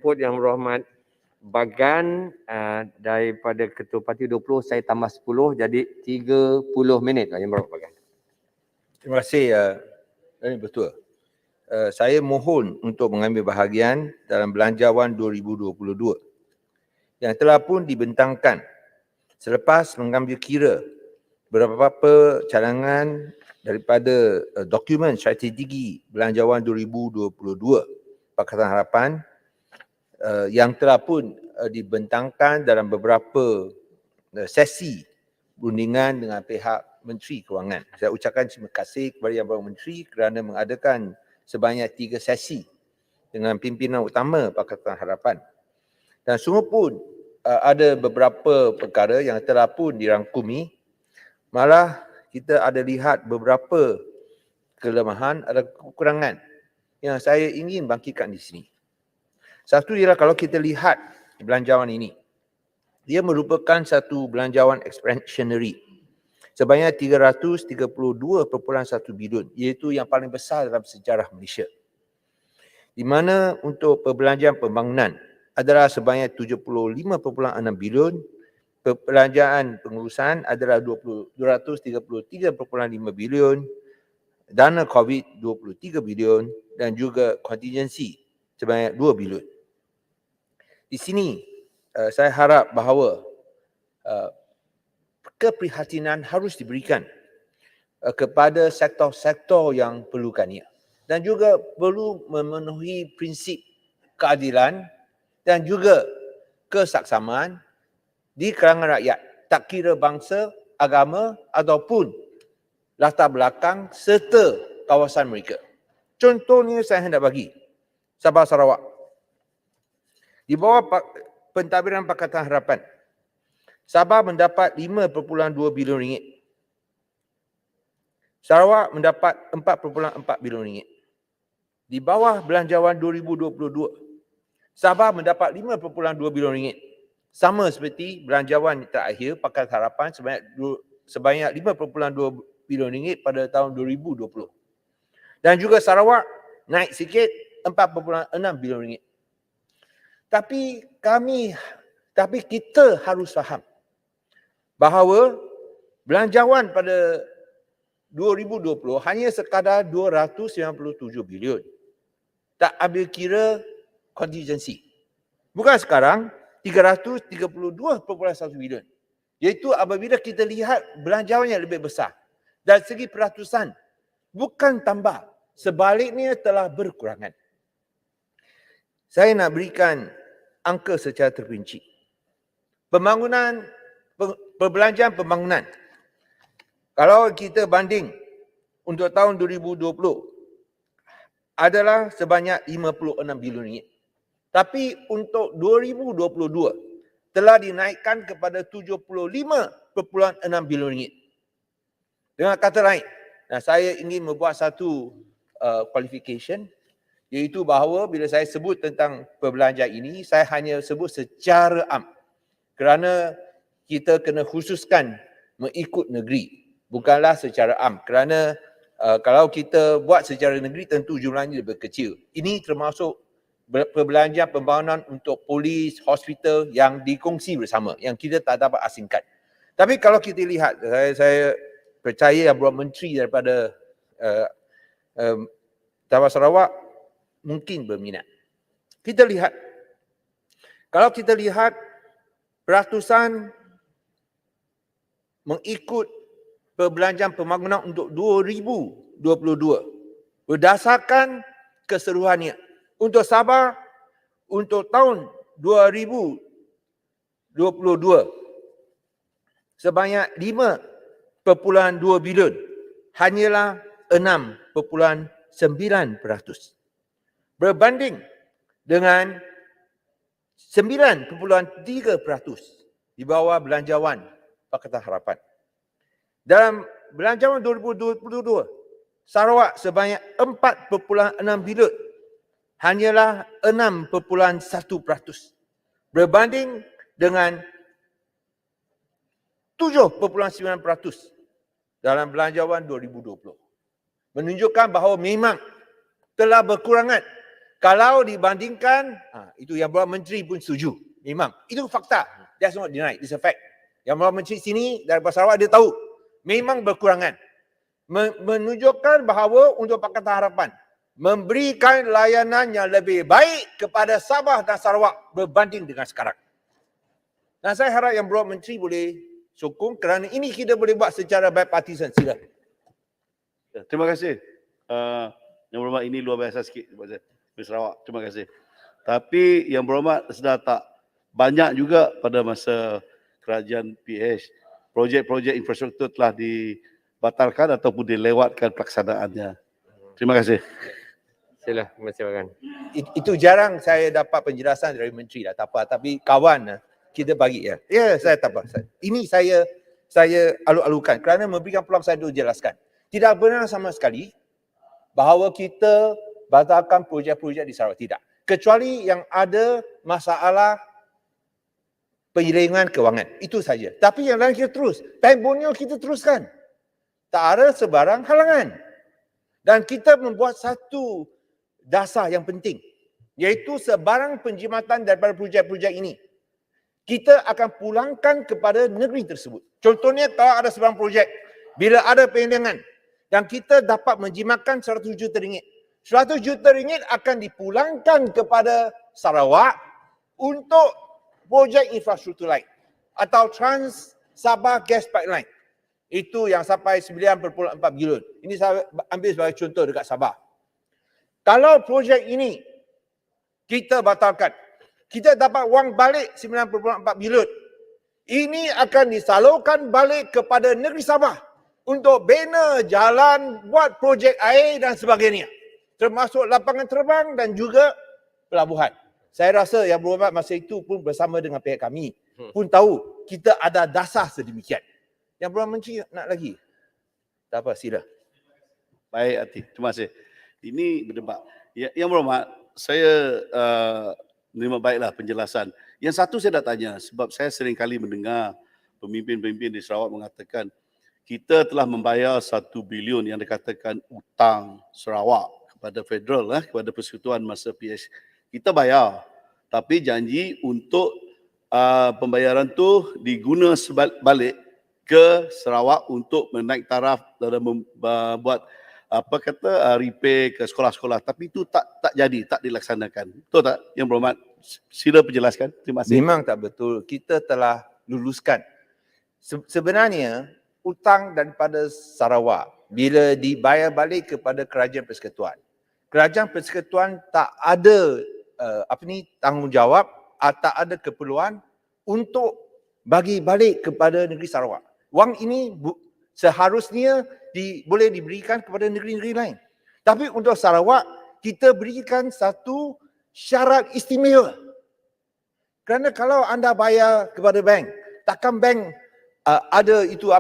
input yang berhormat Bagan daripada Ketua Parti 20, saya tambah 10 jadi 30 minit yang berhormat Bagan. Terima kasih, betul. Saya mohon untuk mengambil bahagian dalam Belanjawan 2022 yang telah pun dibentangkan selepas mengambil kira beberapa cadangan daripada dokumen strategi Belanjawan 2022 Pakatan Harapan yang telah pun dibentangkan dalam beberapa sesi perundingan dengan pihak Menteri Kewangan. Saya ucapkan terima kasih kepada Yang Berhormat Menteri kerana mengadakan sebanyak 3 sesi dengan pimpinan utama Pakatan Harapan. Dan sungguh pun ada beberapa perkara yang telah pun dirangkumi, malah kita ada lihat beberapa kelemahan, ada kekurangan yang saya ingin bangkitkan di sini. Satu ialah kalau kita lihat belanjawan ini, dia merupakan satu belanjawan expansionary sebanyak 332.1 bilion, iaitu yang paling besar dalam sejarah Malaysia. Di mana untuk perbelanjaan pembangunan adalah sebanyak 75.6 bilion, perbelanjaan pengurusan adalah 233.5 bilion, dana COVID 23 bilion dan juga kontingensi sebanyak 2 bilion. Di sini saya harap bahawa keprihatinan harus diberikan kepada sektor-sektor yang perlukannya dan juga perlu memenuhi prinsip keadilan dan juga kesaksamaan di kalangan rakyat, tak kira bangsa, agama ataupun latar belakang serta kawasan mereka. Contohnya saya hendak bagi Sabah Sarawak. Di bawah pentadbiran Pakatan Harapan, Sabah mendapat 5.2 bilion ringgit. Sarawak mendapat 4.4 bilion ringgit. Di bawah Belanjawan 2022, Sabah mendapat 5.2 bilion ringgit. Sama seperti Belanjawan terakhir Pakatan Harapan sebanyak 5.2 bilion ringgit pada tahun 2020. Dan juga Sarawak naik sikit 4.6 bilion ringgit. Tapi kita harus faham bahawa belanjawan pada 2020 hanya sekadar 297 bilion. Tak ambil kira kontingensi. Bukan sekarang 332.1 bilion. Iaitu apabila kita lihat belanjawan yang lebih besar. Dari segi peratusan bukan tambah, sebaliknya telah berkurangan. Saya nak berikan angka secara terperinci. Perbelanjaan pembangunan. Kalau kita banding untuk tahun 2020 adalah sebanyak 56 bilion ringgit. Tapi untuk 2022 telah dinaikkan kepada 75.6 bilion ringgit. Dengan kata lain, saya ingin membuat satu qualification, iaitu bahawa bila saya sebut tentang perbelanjaan ini, saya hanya sebut secara am. Kerana kita kena khususkan mengikut negeri, bukanlah secara am. Kerana kalau kita buat secara negeri, tentu jumlahnya lebih kecil. Ini termasuk perbelanjaan pembangunan untuk polis, hospital yang dikongsi bersama, yang kita tak dapat asingkan. Tapi kalau kita lihat, saya percaya Yang Berhormat Menteri daripada Sabah Sarawak mungkin berminat. Kalau kita lihat peratusan mengikut perbelanjaan pembangunan untuk 2022 berdasarkan keseluruhannya untuk Sabah untuk tahun 2022 sebanyak 5.2 bilion hanyalah 6.9%. Berbanding dengan 9.3% di bawah belanjawan Pakatan Harapan. Dalam belanjawan 2022, Sarawak sebanyak 4.6 bilion hanyalah 6.1%. Berbanding dengan 7.9% dalam belanjawan 2020. Menunjukkan bahawa memang telah berkurangan Kalau dibandingkan, itu yang Perdana Menteri pun setuju. Memang. Itu fakta. That's not denied. It's a fact. Yang Perdana Menteri sini dari Sarawak dia tahu. Memang berkurangan. Menunjukkan bahawa untuk Pakatan Harapan memberikan layanan yang lebih baik kepada Sabah dan Sarawak berbanding dengan sekarang. Dan saya harap yang Perdana Menteri boleh sokong kerana ini kita boleh buat secara bipartisan. Sila. Terima kasih. Yang Berhormat, ini luar biasa sikit buat saya. Sarawak. Terima kasih. Tapi Yang Berhormat sedar tak, banyak juga pada masa kerajaan PH, projek-projek infrastruktur telah dibatalkan ataupun dilewatkan pelaksanaannya. Terima kasih. Sila, silakan. Itu jarang saya dapat penjelasan dari menteri lah, tak apa. Tapi kawan kita bagi ya. Ya, saya tak apa. Ini saya alu-alukan kerana memberikan peluang saya untuk jelaskan. Tidak benar sama sekali bahawa kita batalkan projek-projek di Sarawak. Tidak. Kecuali yang ada masalah penyelewengan kewangan. Itu saja. Tapi yang lain kita terus. Bank Borneo kita teruskan. Tak ada sebarang halangan. Dan kita membuat satu dasar yang penting. Iaitu sebarang penjimatan daripada projek-projek ini, kita akan pulangkan kepada negeri tersebut. Contohnya kalau ada sebarang projek, bila ada penyelewengan dan kita dapat menjimatkan 100 juta ringgit. 100 juta ringgit akan dipulangkan kepada Sarawak untuk projek infrastruktur lain atau Trans Sabah Gas Pipeline. Itu yang sampai 9.4 bilion. Ini saya ambil sebagai contoh dekat Sabah. Kalau projek ini kita batalkan, kita dapat wang balik 9.4 bilion. Ini akan disalurkan balik kepada negeri Sabah untuk bina jalan, buat projek air dan sebagainya. Termasuk lapangan terbang dan juga pelabuhan. Saya rasa Yang Berhormat masa itu pun bersama dengan pihak kami pun tahu kita ada dasar sedemikian. Yang Perdana Menteri nak lagi? Tak apa, sila. Baik, Ati. Terima kasih. Ini berdebat. Yang Berhormat, saya menerima baiklah penjelasan. Yang satu saya nak tanya, sebab saya sering kali mendengar pemimpin-pemimpin di Sarawak mengatakan kita telah membayar 1 bilion yang dikatakan utang Sarawak kepada federal, kepada persekutuan masa PH. Kita bayar, tapi janji untuk pembayaran tu diguna balik ke Sarawak untuk menaik taraf dan membuat repair ke sekolah-sekolah. Tapi itu tak jadi, tak dilaksanakan. Betul tak Yang Berhormat? Sila penjelaskan. Terima kasih. Memang tak betul. Kita telah luluskan. Sebenarnya hutang daripada Sarawak bila dibayar balik kepada Kerajaan Persekutuan, Kerajaan Persekutuan tak ada tanggungjawab atau tak ada keperluan untuk bagi balik kepada negeri Sarawak. Wang ini seharusnya boleh diberikan kepada negeri-negeri lain. Tapi untuk Sarawak, kita berikan satu syarat istimewa. Kerana kalau anda bayar kepada bank, takkan bank ada itu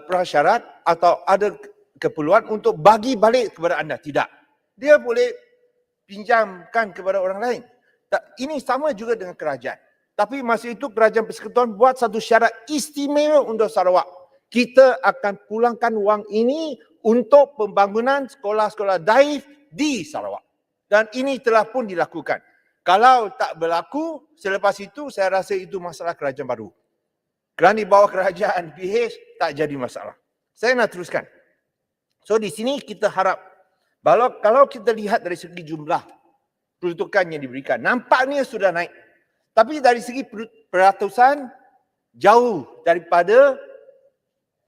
prasyarat atau ada keperluan untuk bagi balik kepada anda. Tidak. Dia boleh pinjamkan kepada orang lain. Ini sama juga dengan kerajaan. Tapi masa itu Kerajaan Persekutuan buat satu syarat istimewa untuk Sarawak. Kita akan pulangkan wang ini untuk pembangunan sekolah-sekolah daif di Sarawak. Dan ini telah pun dilakukan. Kalau tak berlaku, selepas itu saya rasa itu masalah kerajaan baru. Kerana di bawah kerajaan PH tak jadi masalah. Saya nak teruskan. So di sini kita harap, kalau kita lihat dari segi jumlah peruntukan yang diberikan, nampaknya sudah naik. Tapi dari segi peratusan, jauh daripada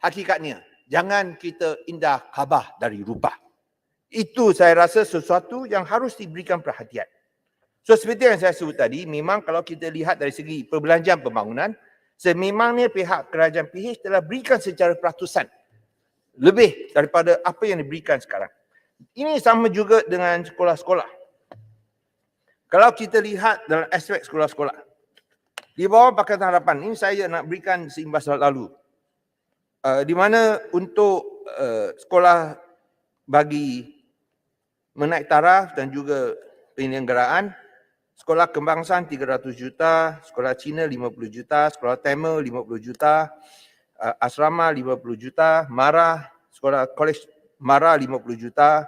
hakikatnya. Jangan kita indah khabar dari rupa. Itu saya rasa sesuatu yang harus diberikan perhatian. So seperti yang saya sebut tadi, memang kalau kita lihat dari segi perbelanjaan pembangunan, sememangnya pihak kerajaan PH telah berikan secara peratusan lebih daripada apa yang diberikan sekarang. Ini sama juga dengan sekolah-sekolah. Kalau kita lihat dalam aspek sekolah-sekolah, di bawah Pakatan Harapan, ini saya nak berikan seimbas lalu. Di mana untuk sekolah bagi menaik taraf dan juga penyelenggaraan, sekolah kebangsaan 300 juta, sekolah Cina 50 juta, sekolah Tamil 50 juta, asrama 50 juta, sekolah kolej Mara 50 juta,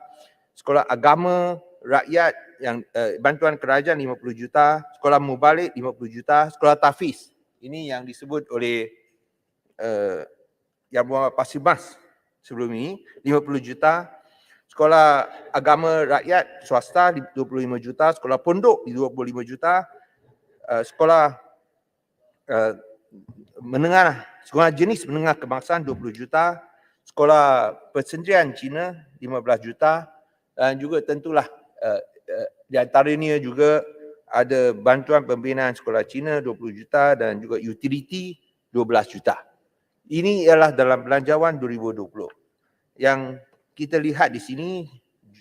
sekolah agama rakyat yang bantuan kerajaan 50 juta, sekolah mubalik 50 juta, sekolah tahfiz. Ini yang disebut oleh Yang Berhormat Pasir Mas sebelum ini 50 juta, sekolah agama rakyat swasta 25 juta, sekolah pondok 25 juta, sekolah menengah, sekolah jenis menengah kebangsaan 20 juta, sekolah persendirian Cina 15 juta dan juga tentulah di antaranya juga ada bantuan pembinaan sekolah Cina 20 juta dan juga utility 12 juta. Ini ialah dalam belanjawan 2020. Yang kita lihat di sini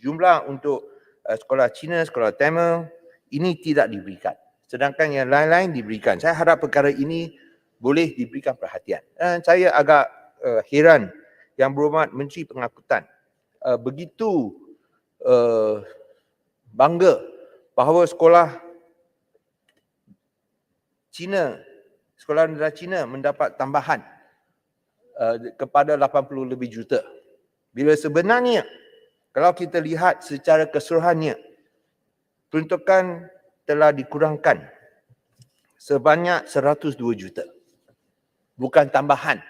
jumlah untuk sekolah Cina, sekolah Tamil ini tidak diberikan. Sedangkan yang lain-lain diberikan. Saya harap perkara ini boleh diberikan perhatian. Dan saya agak heran Yang Berhormat Menteri Pengangkutan begitu bangga bahawa sekolah Cina, sekolah rendah Cina mendapat tambahan kepada 80 lebih juta. Bila sebenarnya kalau kita lihat secara keseluruhannya, peruntukan telah dikurangkan sebanyak 102 juta. Bukan tambahan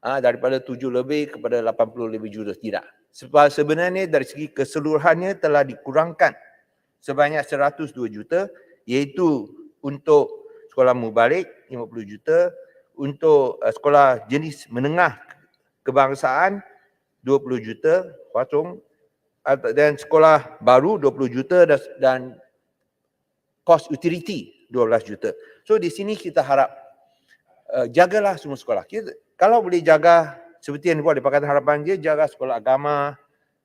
daripada 7 lebih kepada 80 lebih juta, tidak. Sebab sebenarnya dari segi keseluruhannya telah dikurangkan sebanyak 102 juta, iaitu untuk sekolah mubalik 50 juta, untuk sekolah jenis menengah kebangsaan 20 juta patung, dan sekolah baru 20 juta dan kos utility 12 juta. So di sini kita harap jagalah semua sekolah. Kita, kalau boleh jaga seperti yang dibuat di Pakatan Harapan, dia jaga sekolah agama,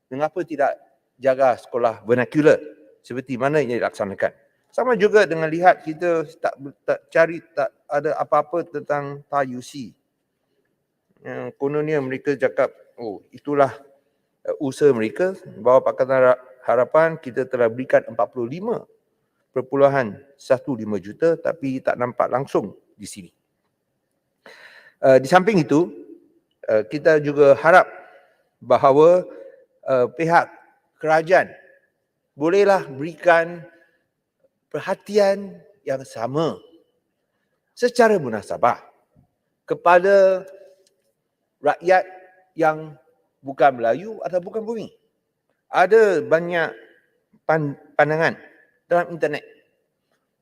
mengapa tidak jaga sekolah vernacular seperti mana yang dilaksanakan. Sama juga dengan lihat kita tak ada apa-apa tentang TAUC. Yang kononnya mereka cakap, oh itulah usaha mereka. Bawah Pakatan Harapan kita telah berikan 45.15 juta tapi tak nampak langsung di sini. Di samping itu, kita juga harap bahawa pihak kerajaan bolehlah berikan perhatian yang sama secara munasabah kepada rakyat yang bukan Melayu atau bukan bumi. Ada banyak pandangan dalam internet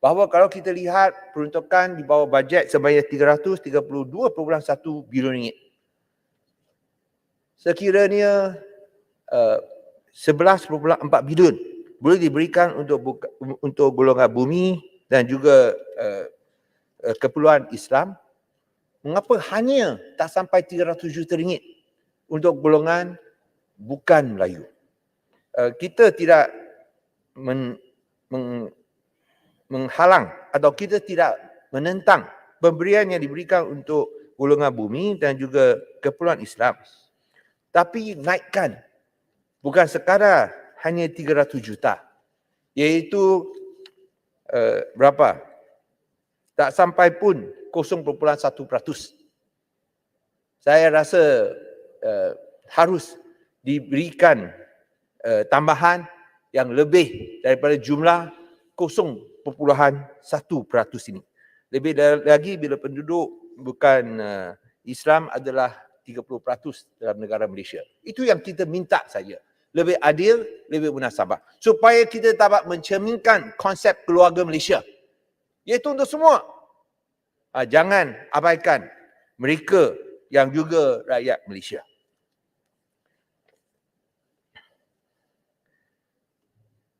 bahawa kalau kita lihat peruntukan di bawah bajet sebanyak 332.1 bilion ringgit, sekiranya 11.4 bilion boleh diberikan untuk golongan bumi dan juga keperluan Islam, mengapa hanya tak sampai 300 juta ringgit untuk golongan bukan Melayu? Kita tidak menghalang atau kita tidak menentang pemberian yang diberikan untuk golongan bumi dan juga keperluan Islam. Tapi naikkan, bukan sekadar hanya 300 juta, iaitu berapa? Tak sampai pun 0.1%. Saya rasa harus diberikan tambahan yang lebih daripada jumlah 0.1% ini. Lebih lagi bila penduduk bukan Islam adalah 30% dalam negara Malaysia. Itu yang kita minta saja. Lebih adil, lebih munasabah. Supaya kita dapat mencerminkan konsep keluarga Malaysia. Iaitu untuk semua. Jangan abaikan mereka yang juga rakyat Malaysia.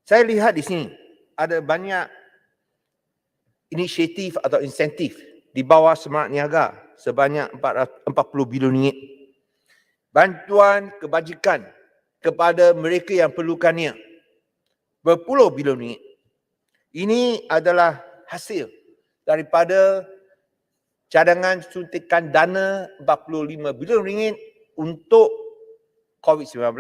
Saya lihat di sini ada banyak inisiatif atau insentif di bawah Semangat Niaga sebanyak 40 bilion ringgit. Bantuan kebajikan kepada mereka yang perlukannya berpuluh bilion ringgit. Ini adalah hasil daripada cadangan suntikan dana 45 bilion ringgit untuk COVID-19,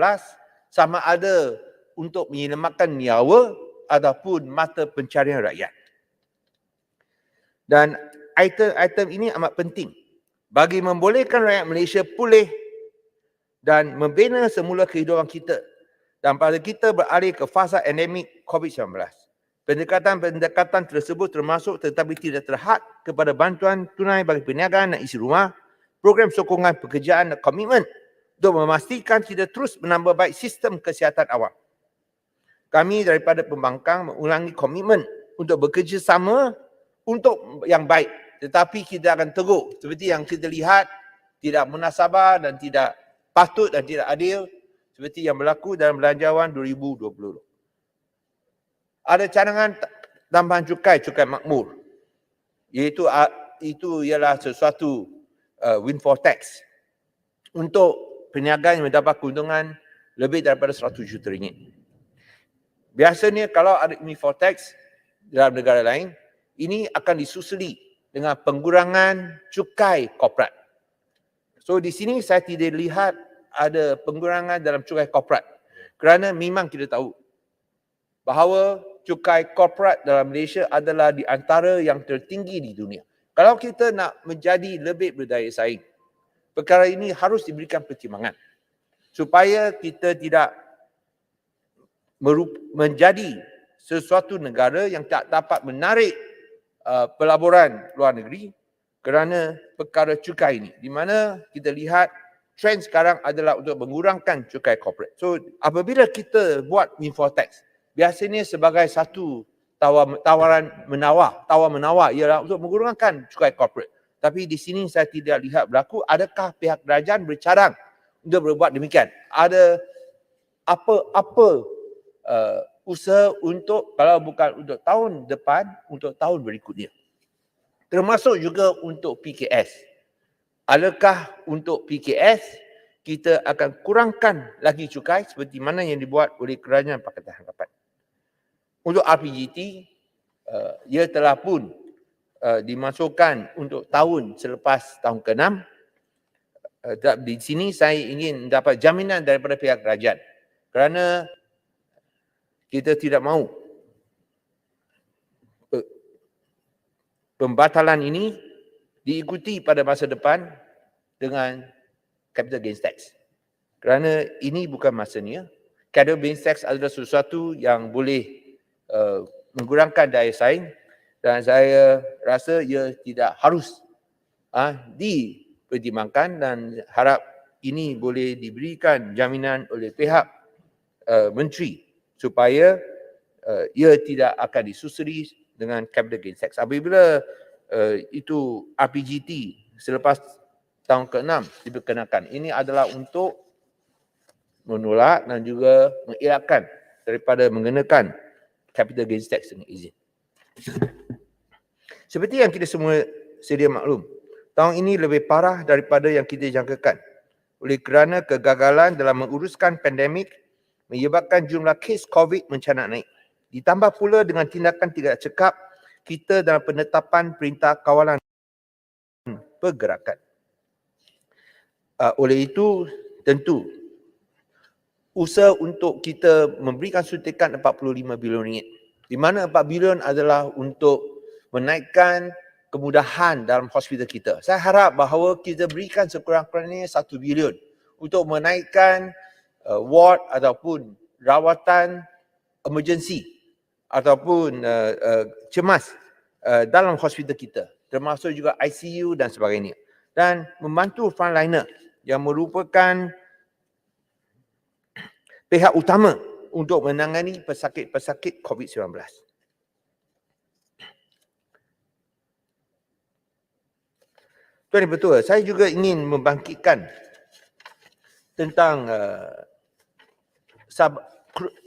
sama ada untuk menyelamatkan nyawa ataupun mata pencarian rakyat. Dan item-item ini amat penting bagi membolehkan rakyat Malaysia pulih dan membina semula kehidupan kita Dan pada kita beralih ke fasa endemik COVID-19. Pendekatan-pendekatan tersebut termasuk tetapi tidak terhad kepada bantuan tunai bagi perniagaan dan isi rumah, program sokongan pekerjaan dan komitmen untuk memastikan kita terus menambah baik sistem kesihatan awam. Kami daripada pembangkang mengulangi komitmen untuk bekerjasama untuk yang baik, tetapi kita akan tegur seperti yang kita lihat tidak munasabah dan tidak patut dan tidak adil seperti yang berlaku dalam Belanjawan 2020. Ada cadangan tambahan cukai makmur, iaitu itu ialah sesuatu windfall tax untuk perniagaan yang mendapat keuntungan lebih daripada 100 juta ringgit. Biasanya kalau ada windfall tax dalam negara lain, ini akan disusuli dengan pengurangan cukai korporat. So di sini saya tidak lihat ada pengurangan dalam cukai korporat kerana memang kita tahu bahawa cukai korporat dalam Malaysia adalah di antara yang tertinggi di dunia. Kalau kita nak menjadi lebih berdaya saing, perkara ini harus diberikan pertimbangan supaya kita tidak menjadi sesuatu negara yang tak dapat menarik pelaburan luar negeri kerana perkara cukai ini, di mana kita lihat trend sekarang adalah untuk mengurangkan cukai korporat. So apabila kita buat windfall tax, biasanya sebagai satu tawar-menawar ialah untuk mengurangkan cukai korporat. Tapi di sini saya tidak lihat berlaku. Adakah pihak kerajaan bercadang untuk berbuat demikian? Ada apa usaha untuk, kalau bukan untuk tahun depan, untuk tahun berikutnya? Termasuk juga untuk PKS. Adakah untuk PKS kita akan kurangkan lagi cukai seperti mana yang dibuat oleh Kerajaan Pakatan Harapan? Untuk RPJT, ia telah pun dimasukkan untuk tahun selepas tahun ke-6. Di sini saya ingin dapat jaminan daripada pihak kerajaan kerana kita tidak mahu pembatalan ini diikuti pada masa depan dengan capital gains tax. Kerana ini bukan masanya. Capital gains tax adalah sesuatu yang boleh mengurangkan daya saing dan saya rasa ia tidak harus dipertimbangkan dan harap ini boleh diberikan jaminan oleh pihak menteri supaya ia tidak akan disusuri dengan capital gains tax. Apabila itu RPJT selepas tahun ke-6 diperkenakan, ini adalah untuk menolak dan juga mengelakkan daripada mengenakan capital gains tax dengan izin. Seperti yang kita semua sedia maklum, tahun ini lebih parah daripada yang kita jangkakan oleh kerana kegagalan dalam menguruskan pandemik menyebabkan jumlah kes COVID mencanak naik. Ditambah pula dengan tindakan tidak cekap kita dalam penetapan perintah kawalan pergerakan. Oleh itu, tentu usaha untuk kita memberikan suntikan 45 bilion ringgit, di mana 4 bilion adalah untuk menaikkan kemudahan dalam hospital kita. Saya harap bahawa kita berikan sekurang-kurangnya 1 bilion untuk menaikkan ward ataupun rawatan emergency ataupun cemas dalam hospital kita, termasuk juga ICU dan sebagainya, dan membantu frontliner yang merupakan pihak utama untuk menangani pesakit-pesakit COVID-19. Tuan Ketua, saya juga ingin membangkitkan tentang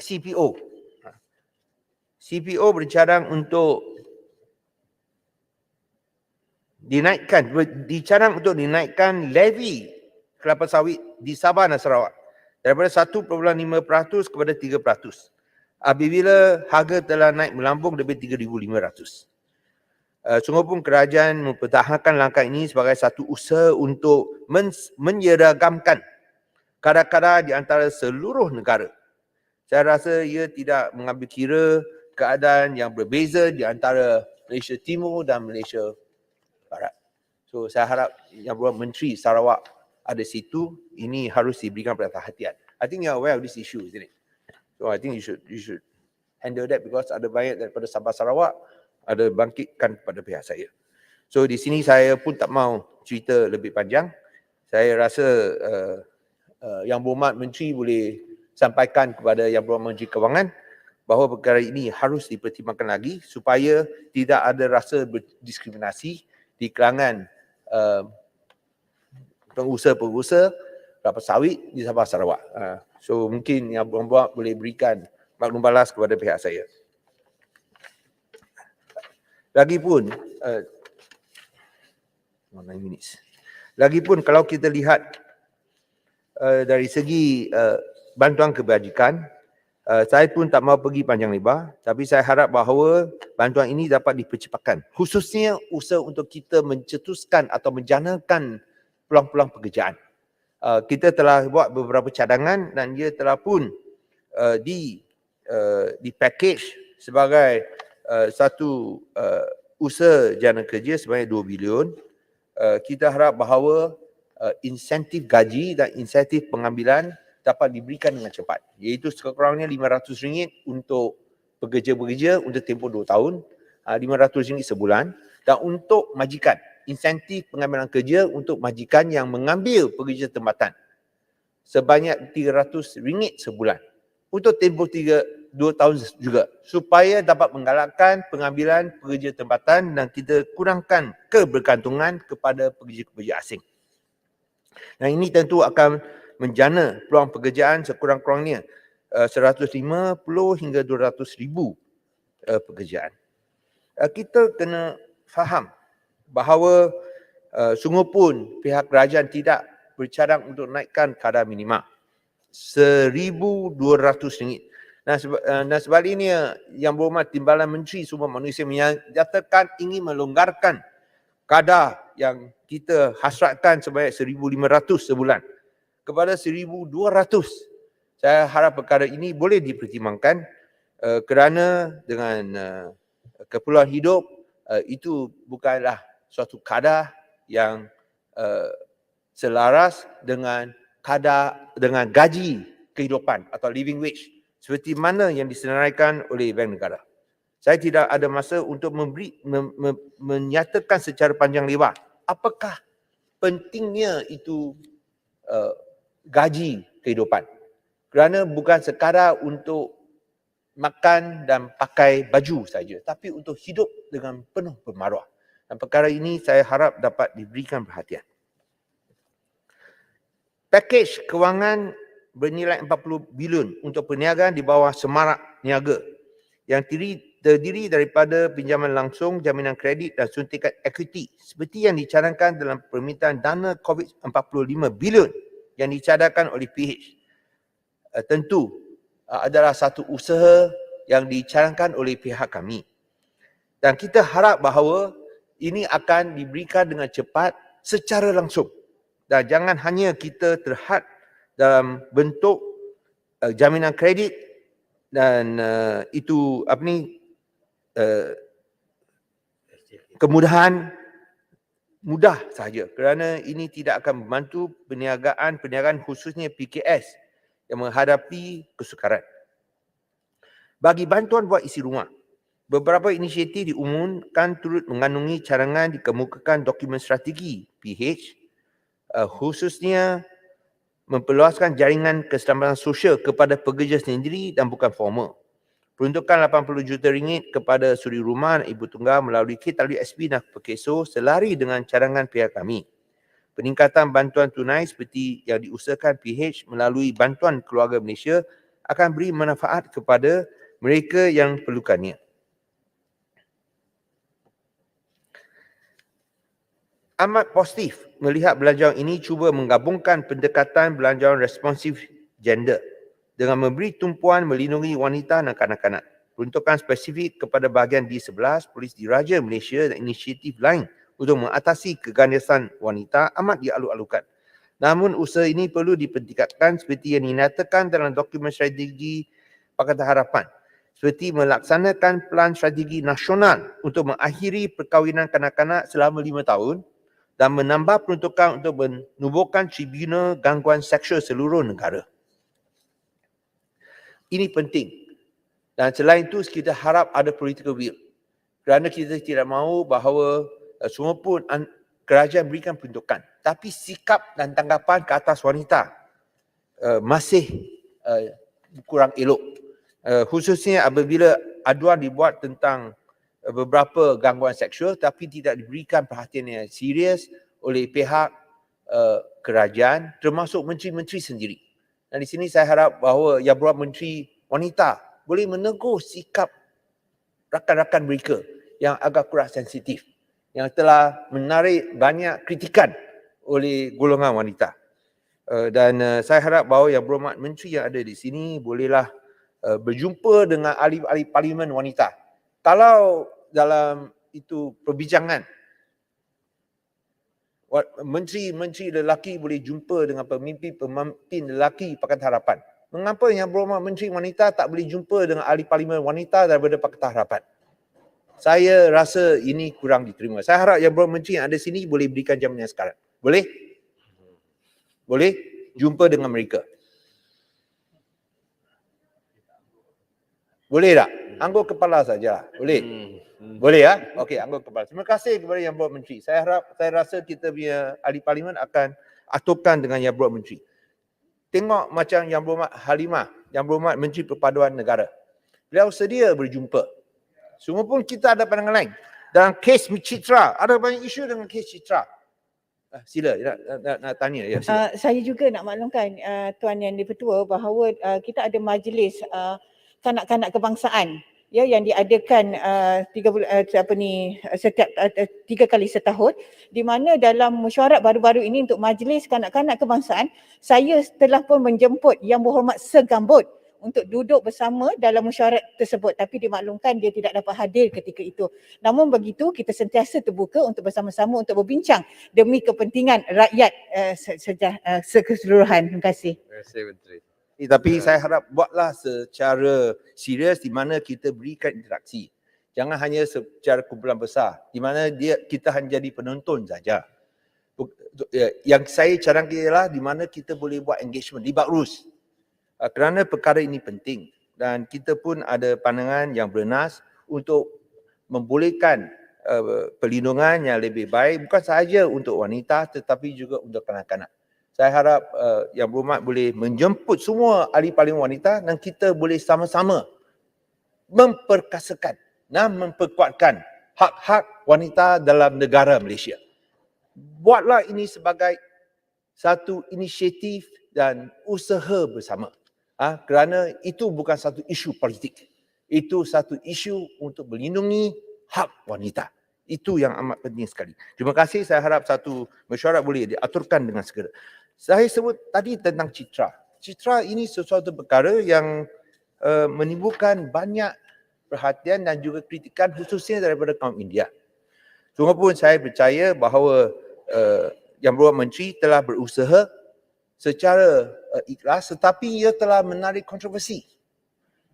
CPO. CPO bercadang untuk dinaikkan levy kelapa sawit di Sabah dan Sarawak daripada 1.5% kepada 3%. Apabila harga telah naik melambung lebih 3,500. Sungguh pun kerajaan mempertahankan langkah ini sebagai satu usaha untuk menyeragamkan kadar-kadar di antara seluruh negara. Saya rasa ia tidak mengambil kira keadaan yang berbeza di antara Malaysia Timur dan Malaysia Barat. So saya harap Yang Berhormat Menteri Sarawak ada situ, ini harus diberikan perhatian. I think you are aware of this issue, isn't it? So I think you should handle that because ada banyak daripada Sabah Sarawak ada bangkitkan kepada pihak saya. So di sini saya pun tak mau cerita lebih panjang. Saya rasa Yang Berhormat Menteri boleh sampaikan kepada Yang Berhormat Menteri Kewangan bahawa perkara ini harus dipertimbangkan lagi supaya tidak ada rasa diskriminasi di kalangan pengusaha-pengusaha kelapa sawit di Sabah Sarawak. So mungkin Yang Berhormat boleh berikan maklum balas kepada pihak saya. Lagipun 9 minutes. Lagipun kalau kita lihat dari segi bantuan kebajikan, saya pun tak mahu pergi panjang lebar, tapi saya harap bahawa bantuan ini dapat dipercepatkan. Khususnya usaha untuk kita mencetuskan atau menjanakan peluang-peluang pekerjaan. Kita telah buat beberapa cadangan dan ia telah pun di package sebagai satu usaha jana kerja sebanyak 2 bilion. Kita harap bahawa insentif gaji dan insentif pengambilan dapat diberikan dengan cepat, iaitu sekurang-kurangnya RM500 untuk pekerja-pekerja untuk tempoh 2 tahun, RM500 sebulan, dan untuk majikan, insentif pengambilan kerja untuk majikan yang mengambil pekerja tempatan sebanyak RM300 sebulan untuk tempoh 2 tahun juga, supaya dapat menggalakkan pengambilan pekerja tempatan dan kita kurangkan kebergantungan kepada pekerja-pekerja asing. Dan ini tentu akan menjana peluang pekerjaan sekurang-kurangnya 150 hingga 200,000 pekerjaan. Kita kena faham bahawa sungguh pun pihak kerajaan tidak bercadang untuk naikkan kadar minima RM1,200. Dan sebaliknya, Yang Berhormat Timbalan Menteri Sumber Manusia menyatakan ingin melonggarkan kadar yang kita hasratkan sebanyak RM1,500 sebulan kepada RM1,200. Saya harap perkara ini boleh dipertimbangkan kerana dengan keperluan hidup itu bukanlah suatu kadar yang selaras dengan gaji kehidupan atau living wage seperti mana yang disenaraikan oleh Bank Negara. Saya tidak ada masa untuk menyatakan secara panjang lebar apakah pentingnya itu gaji kehidupan. Kerana bukan sekadar untuk makan dan pakai baju saja, tapi untuk hidup dengan penuh bermaruah. Dan perkara ini saya harap dapat diberikan perhatian. Pakej kewangan bernilai 40 bilion untuk perniagaan di bawah semarak niaga yang terdiri daripada pinjaman langsung, jaminan kredit dan suntikan equity seperti yang dicanangkan dalam permintaan dana COVID 45 bilion yang dicadangkan oleh PH. Tentu adalah satu usaha yang dicanangkan oleh pihak kami. Dan kita harap bahawa ini akan diberikan dengan cepat secara langsung. Dan jangan hanya kita terhad dalam bentuk jaminan kredit dan itu kemudahan mudah sahaja, kerana ini tidak akan membantu perniagaan khususnya PKS yang menghadapi kesukaran. Bagi bantuan buat isi rumah, beberapa inisiatif diumumkan turut mengandungi cadangan dikemukakan dokumen strategi PH, khususnya memperluaskan jaringan keselamatan sosial kepada pekerja sendiri dan bukan formal. Peruntukan RM80 juta kepada suri rumah dan ibu tunggal melalui KWSP dan Perkeso selari dengan cadangan pihak kami. Peningkatan bantuan tunai seperti yang diusahakan PH melalui Bantuan Keluarga Malaysia akan beri manfaat kepada mereka yang perlukannya. Amat positif melihat belanjawan ini cuba menggabungkan pendekatan belanjawan responsif gender dengan memberi tumpuan melindungi wanita dan kanak-kanak. Peruntukan spesifik kepada bahagian D11 Polis Diraja Malaysia dan inisiatif lain untuk mengatasi kegandasan wanita amat dialu-alukan. Namun usaha ini perlu dipertingkatkan seperti yang dinyatakan dalam dokumen strategi Pakatan Harapan, seperti melaksanakan pelan strategi nasional untuk mengakhiri perkahwinan kanak-kanak selama 5 tahun dan menambah peruntukan untuk menubuhkan tribunal gangguan seksual seluruh negara. Ini penting. Dan selain itu kita harap ada political will. Kerana kita tidak mahu bahawa semua pun kerajaan berikan peruntukan. Tapi sikap dan tanggapan ke atas wanita masih kurang elok. Khususnya apabila aduan dibuat tentang beberapa gangguan seksual tapi tidak diberikan perhatian yang serius oleh pihak kerajaan termasuk menteri-menteri sendiri. Dan di sini saya harap bahawa Yang Berhormat Menteri Wanita boleh menegur sikap rakan-rakan mereka yang agak kurang sensitif, yang telah menarik banyak kritikan oleh golongan wanita. Dan saya harap bahawa Yang Berhormat Menteri yang ada di sini bolehlah berjumpa dengan ahli-ahli parlimen wanita. Kalau dalam itu perbincangan menteri-menteri lelaki boleh jumpa dengan pemimpin lelaki Pakatan Harapan, mengapa Yang Berhormat Menteri Wanita tak boleh jumpa dengan ahli parlimen wanita daripada Pakatan Harapan? Saya rasa ini kurang diterima. Saya harap Yang Berhormat Menteri yang ada sini boleh berikan jaminan sekarang. Boleh? Boleh? Jumpa dengan mereka. Boleh tak? Angguk kepala saja. Boleh? Boleh ya? Okey, angguk kepala. Terima kasih kepada Yang Berhormat Menteri. Saya rasa kita punya ahli parlimen akan aturkan dengan Yang Berhormat Menteri. Tengok macam Yang Berhormat Halimah, Yang Berhormat Menteri Perpaduan Negara. Beliau sedia berjumpa. Semua pun kita ada pandangan lain. Dalam kes Citra, ada banyak isu dengan kes Citra. Sila, nak tanya. Ya, sila. Saya juga nak maklumkan Tuan Yang di-Pertua bahawa kita ada majlis kanak-kanak kebangsaan ya yang diadakan setiap 3 kali setahun, di mana dalam mesyuarat baru-baru ini untuk majlis kanak-kanak kebangsaan, saya telah pun menjemput Yang Berhormat Sir Gambut untuk duduk bersama dalam mesyuarat tersebut, tapi dimaklumkan dia tidak dapat hadir ketika itu. Namun begitu, kita sentiasa terbuka untuk bersama-sama untuk berbincang demi kepentingan rakyat keseluruhan. Terima kasih. Terima kasih Menteri. Tapi saya harap buatlah secara serius di mana kita berikan interaksi. Jangan hanya secara kumpulan besar di mana kita hanya jadi penonton saja. Yang saya cadangkan ialah di mana kita boleh buat engagement, libat urus. Kerana perkara ini penting dan kita pun ada pandangan yang bernas untuk membolehkan perlindungan yang lebih baik bukan sahaja untuk wanita tetapi juga untuk kanak-kanak. Saya harap Yang Berhormat boleh menjemput semua ahli parlimen wanita dan kita boleh sama-sama memperkasakan dan memperkuatkan hak-hak wanita dalam negara Malaysia. Buatlah ini sebagai satu inisiatif dan usaha bersama. Kerana itu bukan satu isu politik. Itu satu isu untuk melindungi hak wanita. Itu yang amat penting sekali. Terima kasih. Saya harap satu mesyuarat boleh diaturkan dengan segera. Saya sebut tadi tentang Citra. Citra ini sesuatu perkara yang menimbulkan banyak perhatian dan juga kritikan khususnya daripada kaum India. Cuma pun saya percaya bahawa Yang Berhormat Menteri telah berusaha secara ikhlas tetapi ia telah menarik kontroversi.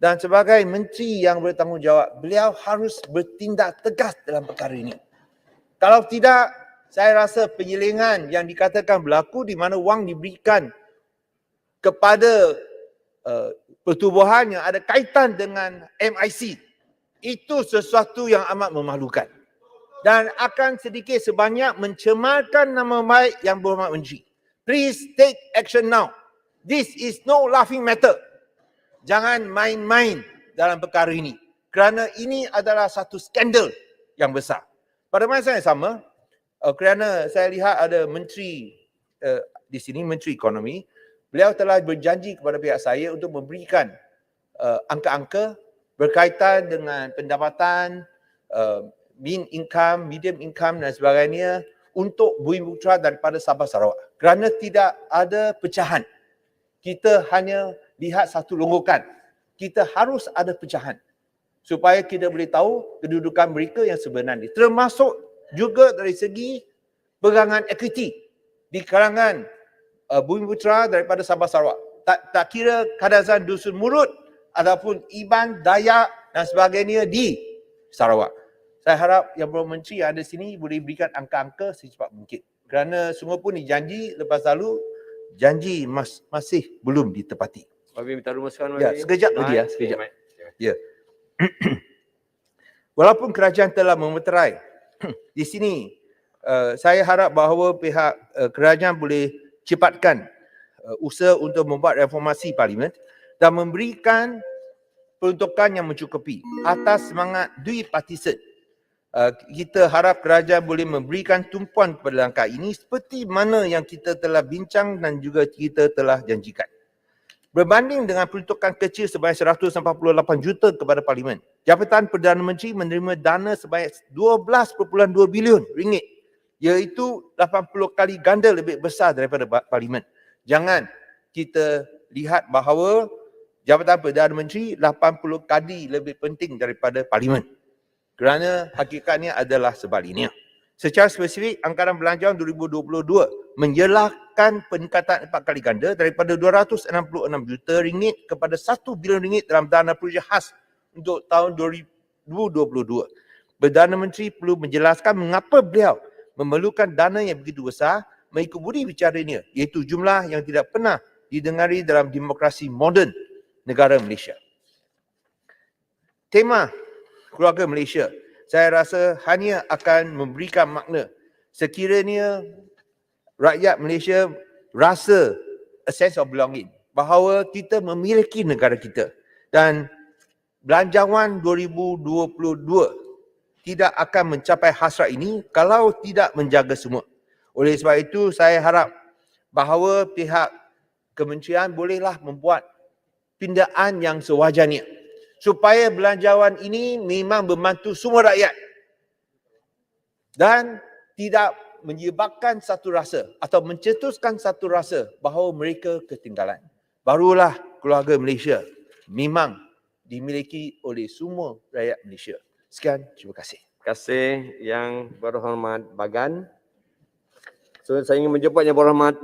Dan sebagai menteri yang bertanggungjawab, beliau harus bertindak tegas dalam perkara ini. Kalau tidak, saya rasa penyelengan yang dikatakan berlaku di mana wang diberikan kepada pertubuhan yang ada kaitan dengan MIC. Itu sesuatu yang amat memalukan. Dan akan sedikit sebanyak mencemarkan nama baik Yang Berhormat Menteri. Please take action now. This is no laughing matter. Jangan main-main dalam perkara ini. Kerana ini adalah satu skandal yang besar. Pada masa yang sama, kerana saya lihat ada menteri di sini, Menteri Ekonomi, beliau telah berjanji kepada pihak saya untuk memberikan angka-angka berkaitan dengan pendapatan, medium income dan sebagainya untuk Bumiputera daripada Sabah Sarawak. Kerana tidak ada pecahan. Kita hanya lihat satu longgokan. Kita harus ada pecahan supaya kita boleh tahu kedudukan mereka yang sebenarnya. Termasuk juga dari segi pegangan equity di kalangan Bumiputera daripada Sabah Sarawak. Tak kira Kadazan Dusun Murut ataupun Iban, Dayak dan sebagainya di Sarawak. Saya harap Yang Berhormat Menteri yang ada sini boleh berikan angka-angka secepat mungkin. Kerana semua pun dijanji lepas lalu, janji masih belum ditepati. Wabi minta rumuskan. Ya, Wabi. sekejap lagi ya, Baik, sekejap. baik. Ya. Walaupun kerajaan telah memeterai di sini, saya harap bahawa pihak kerajaan boleh cepatkan usaha untuk membuat reformasi parlimen dan memberikan peruntukan yang mencukupi atas semangat duipartisan. Kita harap kerajaan boleh memberikan tumpuan kepada langkah ini seperti mana yang kita telah bincang dan juga kita telah janjikan. Berbanding dengan peruntukan kecil sebanyak 148 juta kepada Parlimen, Jabatan Perdana Menteri menerima dana sebanyak 12.2 bilion ringgit, iaitu 80 kali ganda lebih besar daripada Parlimen. Jangan kita lihat bahawa Jabatan Perdana Menteri 80 kali lebih penting daripada Parlimen. Kerana hakikatnya adalah sebaliknya. Secara spesifik, anggaran belanjawan 2022 menjelahkan peningkatan 4 kali ganda daripada 266 juta ringgit kepada 1 bilion ringgit dalam dana projek khas untuk tahun 2022. Perdana Menteri perlu menjelaskan mengapa beliau memerlukan dana yang begitu besar mengikut budi bicaranya, iaitu jumlah yang tidak pernah didengari dalam demokrasi moden negara Malaysia. Tema keluarga Malaysia, saya rasa hanya akan memberikan makna sekiranya rakyat Malaysia rasa a sense of belonging, bahawa kita memiliki negara kita, dan belanjawan 2022 tidak akan mencapai hasrat ini kalau tidak menjaga semua. Oleh sebab itu, saya harap bahawa pihak kementerian bolehlah membuat pindaan yang sewajarnya supaya belanjawan ini memang membantu semua rakyat dan tidak menyebabkan satu rasa atau mencetuskan satu rasa bahawa mereka ketinggalan. Barulah keluarga Malaysia memang dimiliki oleh semua rakyat Malaysia. Sekian, terima kasih. Terima kasih Yang Berhormat Bagan. So, saya ingin menjemput Yang Berhormat